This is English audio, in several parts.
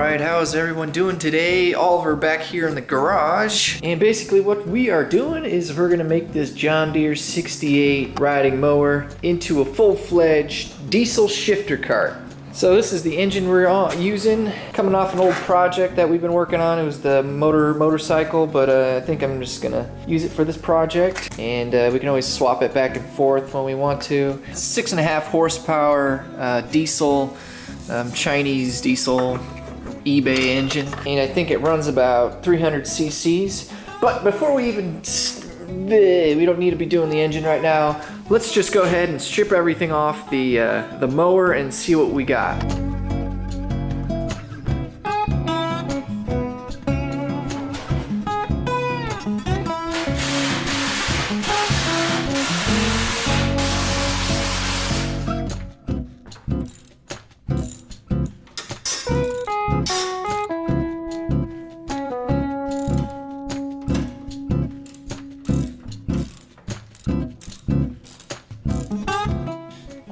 Alright, how's everyone doing today? Oliver back here in the garage. And basically what we are doing is we're gonna make this John Deere 68 riding mower into a full-fledged diesel shifter cart. So this is the engine we're using, coming off an old project that we've been working on. It was the motorcycle, but I think I'm just gonna use it for this project. And we can always swap it back and forth when we want to. 6.5 horsepower diesel, Chinese diesel eBay engine. And I think it runs about 300 cc's. But before we even, we don't need to be doing the engine right now. Let's just go ahead and strip everything off the mower and see what we got.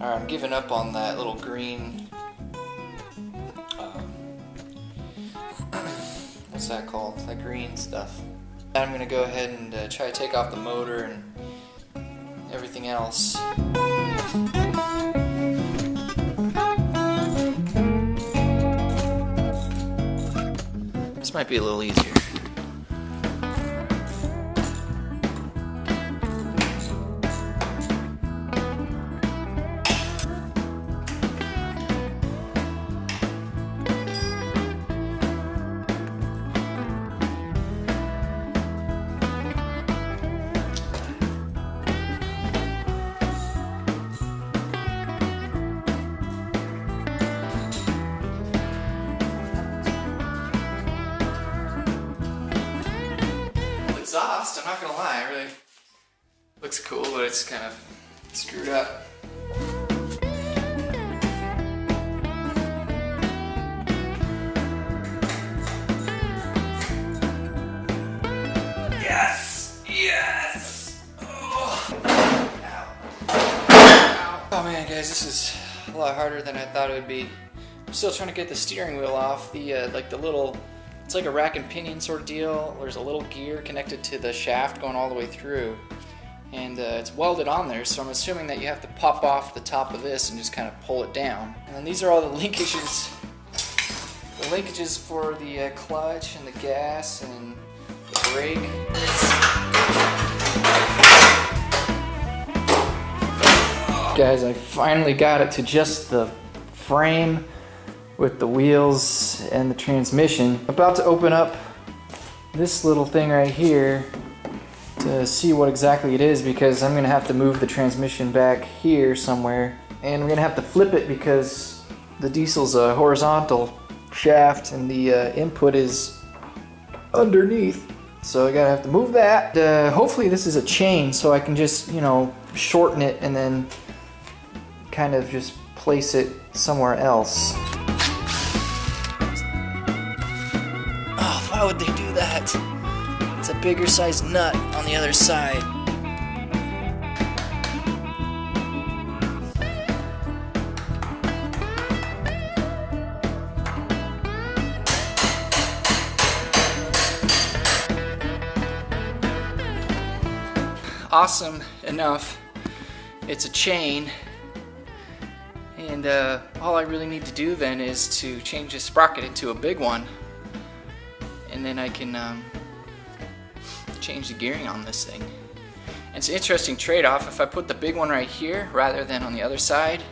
I'm giving up on that little green, what's that called? That green stuff. I'm gonna go ahead and try to take off the motor and everything else. This might be a little easier. Exhaust, I'm not gonna lie, it really looks cool, but it's kind of screwed up. Yes! Yes! Oh, ow. Ow. Oh man, guys, this is a lot harder than I thought it would be. I'm still trying to get the steering wheel off. It's like a rack and pinion sort of deal. There's a little gear connected to the shaft going all the way through. And it's welded on there, so I'm assuming that you have to pop off the top of this and just kind of pull it down. And then these are all the linkages. The linkages for the clutch and the gas and the brake. Guys, I finally got it to just the frame with the wheels and the transmission. About to open up this little thing right here to see what exactly it is, because I'm gonna have to move the transmission back here somewhere, and we're gonna have to flip it because the diesel's a horizontal shaft and the input is underneath. So I gotta have to move that. Hopefully this is a chain, so I can just, shorten it and then kind of just place it somewhere else. Why would they do that? It's a bigger size nut on the other side. Awesome enough. It's a chain. And all I really need to do then is to change this sprocket into a big one. And then I can change the gearing on this thing. And it's an interesting trade-off. If I put the big one right here rather than on the other side,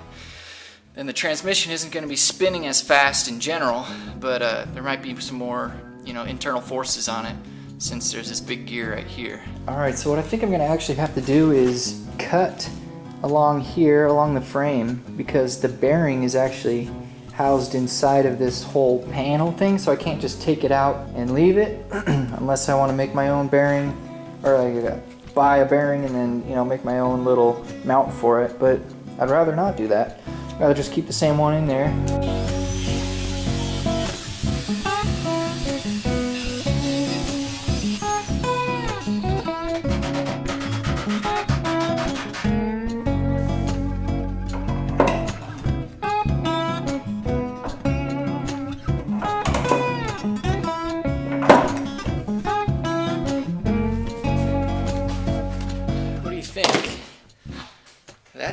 then the transmission isn't going to be spinning as fast in general, but there might be some more, internal forces on it since there's this big gear right here. Alright, so what I think I'm going to actually have to do is cut along here, along the frame, because the bearing is actually housed inside of this whole panel thing, so I can't just take it out and leave it unless I want to make my own bearing, or I buy a bearing and then make my own little mount for it. But I'd rather not do that. I'd rather just keep the same one in there.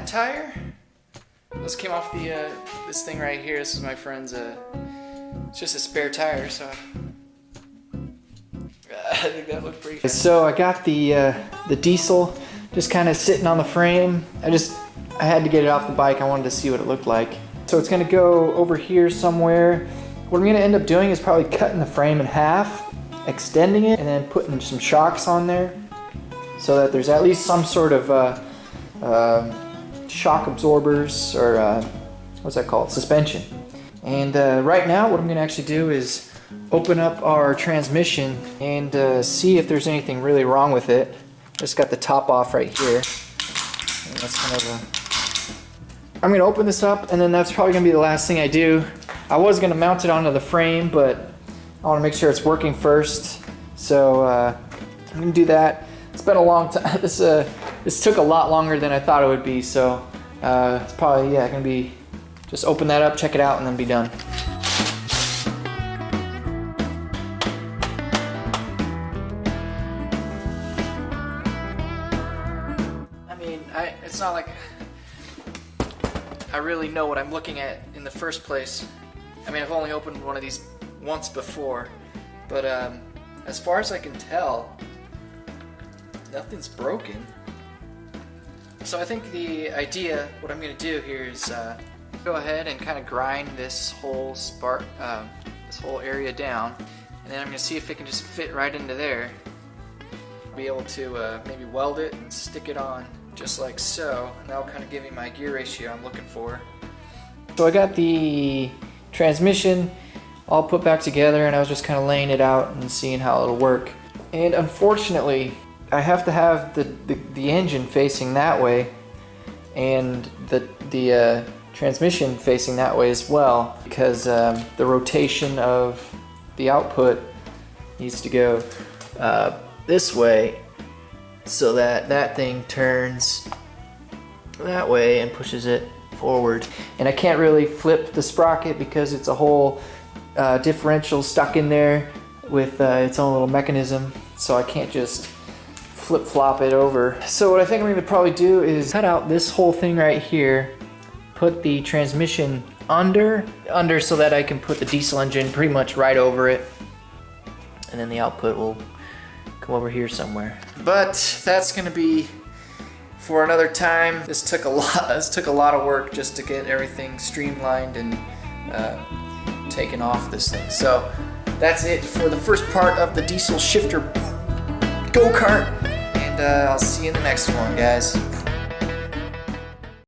tire. This came off the this thing right here. This is my friend's. It's just a spare tire, so I think that looked pretty fun. So I got the diesel just kind of sitting on the frame. I had to get it off the bike. I wanted to see what it looked like. So it's gonna go over here somewhere. What I'm gonna end up doing is probably cutting the frame in half, extending it, and then putting some shocks on there so that there's at least some sort of shock absorbers, or what's that called? Suspension. And right now what I'm gonna actually do is open up our transmission and see if there's anything really wrong with it. Just got the top off right here. And that's kind of I'm gonna open this up, and then that's probably gonna be the last thing I do. I was gonna mount it onto the frame, but I wanna make sure it's working first. So I'm gonna do that. It's been a long time. This took a lot longer than I thought it would be, so it's probably, yeah, gonna be just open that up, check it out, and then be done. I mean, it's not like I really know what I'm looking at in the first place. I mean, I've only opened one of these once before, but as far as I can tell, nothing's broken. So I think the idea, what I'm going to do here is go ahead and kind of grind this whole this whole area down, and then I'm going to see if it can just fit right into there. Be able to maybe weld it and stick it on just like so, and that'll kind of give me my gear ratio I'm looking for. So I got the transmission all put back together, and I was just kind of laying it out and seeing how it'll work. And unfortunately, I have to have the engine facing that way and the transmission facing that way as well, because the rotation of the output needs to go this way, so that thing turns that way and pushes it forward. And I can't really flip the sprocket because it's a whole differential stuck in there with its own little mechanism, so I can't just flip-flop it over. So what I think I'm going to probably do is cut out this whole thing right here, put the transmission under so that I can put the diesel engine pretty much right over it, and then the output will come over here somewhere. But that's going to be for another time. This took a lot of work just to get everything streamlined and taken off this thing. So that's it for the first part of the diesel shifter go-kart, and I'll see you in the next one, guys.